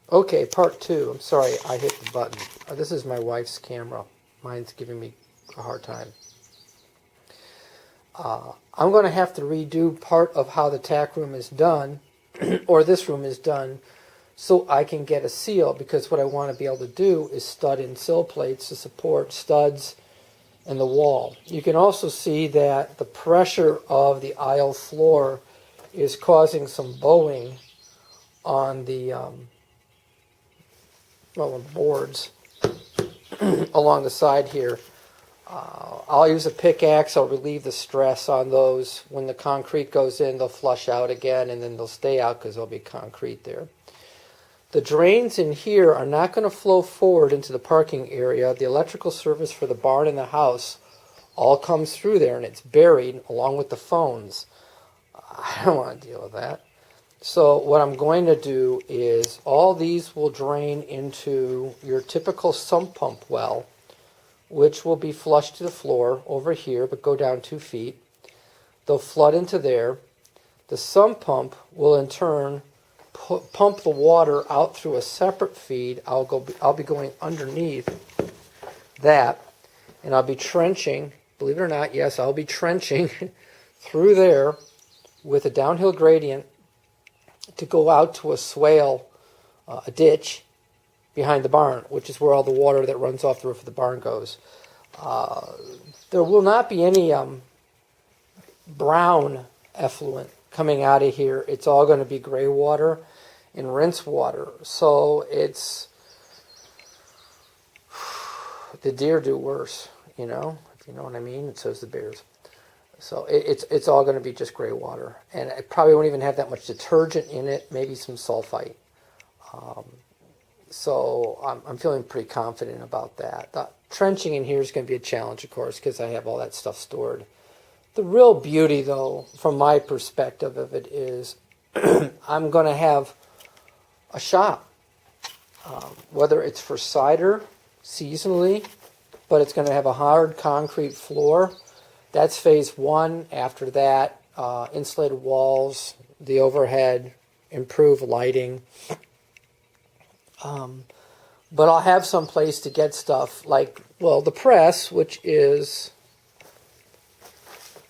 Okay, part two. I'm sorry, I hit the button. This is my wife's camera. Mine's giving me a hard time. I'm going to have to redo part of how the tack room is done, or this room is done, so I can get a seal, because what I want to be able to do is stud in sill plates to support studs in the wall. You can also see that the pressure of the aisle floor is causing some bowing on the boards along the side here. I'll use a pickaxe. I'll relieve the stress on those. When the concrete goes in, they'll flush out again, and then they'll stay out because there'll be concrete there. The drains in here are not going to flow forward into the parking area. The electrical service for the barn and the house all comes through there, and it's buried along with the phones. I don't want to deal with that. So what I'm going to do is all these will drain into your typical sump pump well, which will be flushed to the floor over here, but go down 2 feet. They'll flood into there. The sump pump will in turn pump the water out through a separate feed. I'll be going underneath that, and I'll be trenching. Believe it or not, yes, I'll be trenching through there with a downhill gradient to go out to a swale, a ditch behind the barn, which is where all the water that runs off the roof of the barn goes. There will not be any brown effluent coming out of here. It's all going to be gray water and rinse water. So it's, the deer do worse, if you know what I mean, and so does the bears. So it's all going to be just gray water, and it probably won't even have that much detergent in it, maybe some sulfite. So I'm feeling pretty confident about that. The trenching in here is going to be a challenge, of course, because I have all that stuff stored. The real beauty, though, from my perspective of it is I'm going to have a shop, whether it's for cider seasonally, but it's going to have a hard concrete floor. That's phase one. After that, insulated walls, the overhead, improved lighting. But I'll have some place to get stuff like, the press, which is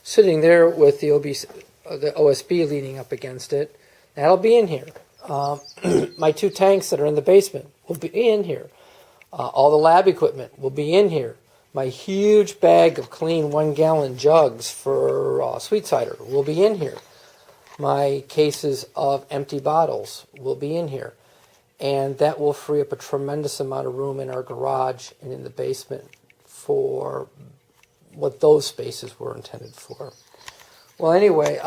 sitting there with the OSB leaning up against it. That'll be in here. My 2 tanks that are in the basement will be in here. All the lab equipment will be in here. My huge bag of clean 1-gallon jugs for sweet cider will be in here. My cases of empty bottles will be in here. And that will free up a tremendous amount of room in our garage and in the basement for what those spaces were intended for. Well, anyway,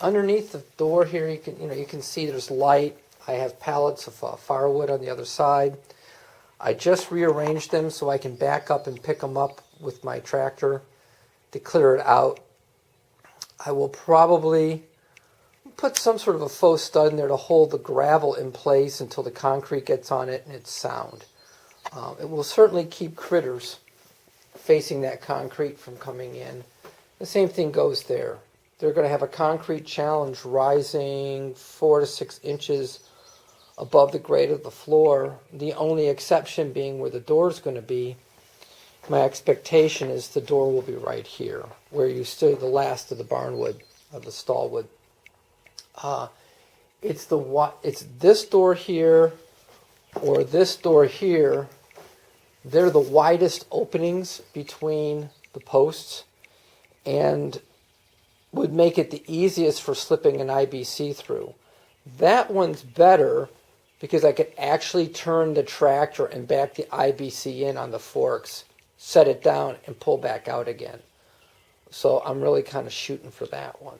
underneath the door here, you can see there's light. I have pallets of firewood on the other side. I just rearranged them so I can back up and pick them up with my tractor to clear it out. I will probably put some sort of a faux stud in there to hold the gravel in place until the concrete gets on it and it's sound. It will certainly keep critters facing that concrete from coming in. The same thing goes there. They're going to have a concrete challenge rising 4 to 6 inches above the grade of the floor. The only exception being where the door is going to be. My expectation is the door will be right here, where you see the last of the barn wood, of the stall wood. It's this door here or this door here. They're the widest openings between the posts and would make it the easiest for slipping an IBC through. That one's better because I could actually turn the tractor and back the IBC in on the forks, set it down, and pull back out again. So I'm really kind of shooting for that one.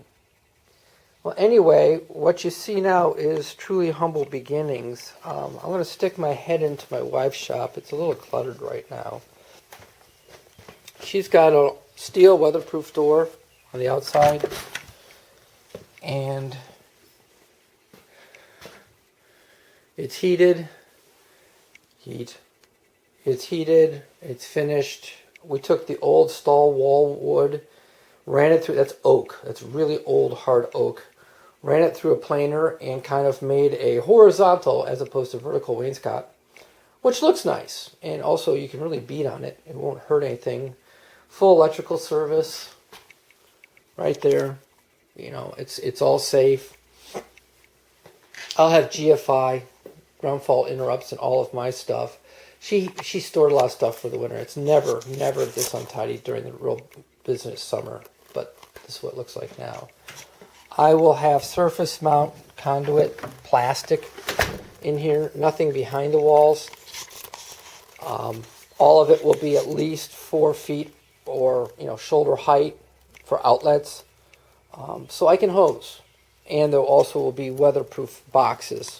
Well, anyway, what you see now is truly humble beginnings. I'm going to stick my head into my wife's shop. It's a little cluttered right now. She's got a steel weatherproof door on the outside, and it's heated. It's heated. It's finished. We took the old stall wall wood, ran it through. That's oak. That's really old hard oak. ran it through a planer, and kind of made a horizontal as opposed to vertical wainscot, which looks nice. And also you can really beat on it. It won't hurt anything. Full electrical service right there. You know, it's all safe. I'll have GFI, ground fault interrupts, and all of my stuff. She stored a lot of stuff for the winter. It's never this untidy during the real business summer, but this is what it looks like now. I will have surface mount conduit plastic in here, nothing behind the walls. All of it will be at least 4 feet or shoulder height for outlets, so I can hose. And there also will be weatherproof boxes.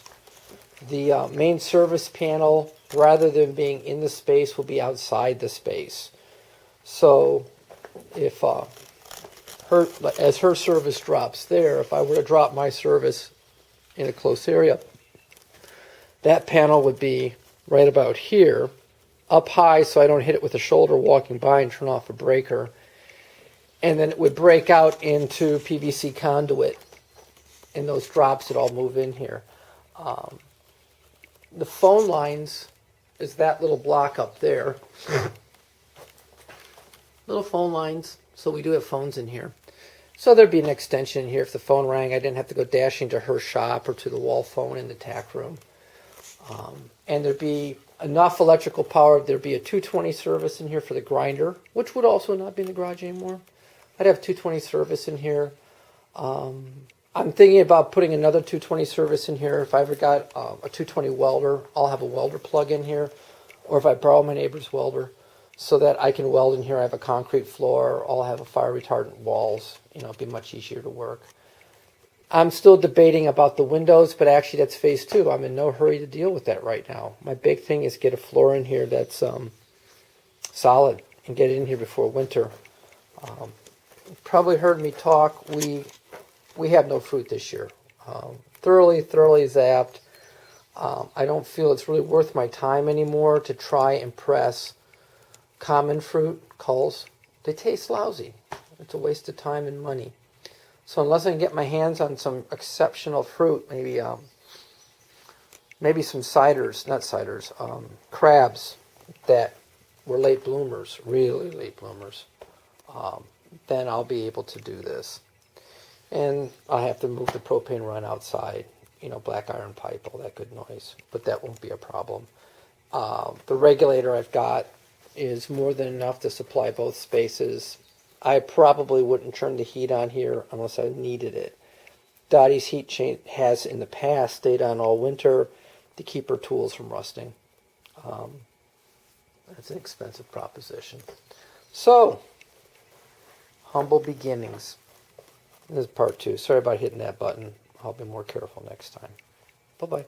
The main service panel, rather than being in the space, will be outside the space. So if as her service drops there, if I were to drop my service in a close area, that panel would be right about here, up high so I don't hit it with a shoulder walking by and turn off a breaker. And then it would break out into PVC conduit, and those drops would all move in here. The phone lines is that little block up there. Little phone lines, so we do have phones in here. So there'd be an extension in here. If the phone rang, I didn't have to go dashing to her shop or to the wall phone in the tack room. And there'd be enough electrical power. There'd be a 220 service in here for the grinder, which would also not be in the garage anymore. I'd have 220 service in here. I'm thinking about putting another 220 service in here. If I ever got a 220 welder, I'll have a welder plug in here. Or if I borrow my neighbor's welder, so that I can weld in here. I have a concrete floor. I'll have a fire retardant walls. It'd be much easier to work. I'm still debating about the windows, but actually that's phase 2. I'm in no hurry to deal with that right now. My big thing is get a floor in here that's solid and get it in here before winter. You've probably heard me talk. We have no fruit this year. Thoroughly zapped. I don't feel it's really worth my time anymore to try and press common fruit, culls. They taste lousy. It's a waste of time and money. So unless I can get my hands on some exceptional fruit, maybe some crabs that were late bloomers, really late bloomers, then I'll be able to do this. And I have to move the propane run outside, black iron pipe, all that good noise, but that won't be a problem. The regulator I've got is more than enough to supply both spaces. I probably wouldn't turn the heat on here unless I needed it. Dottie's heat chain has in the past stayed on all winter to keep her tools from rusting. That's an expensive proposition. So, humble beginnings. This is part 2. Sorry about hitting that button. I'll be more careful next time. Bye-bye.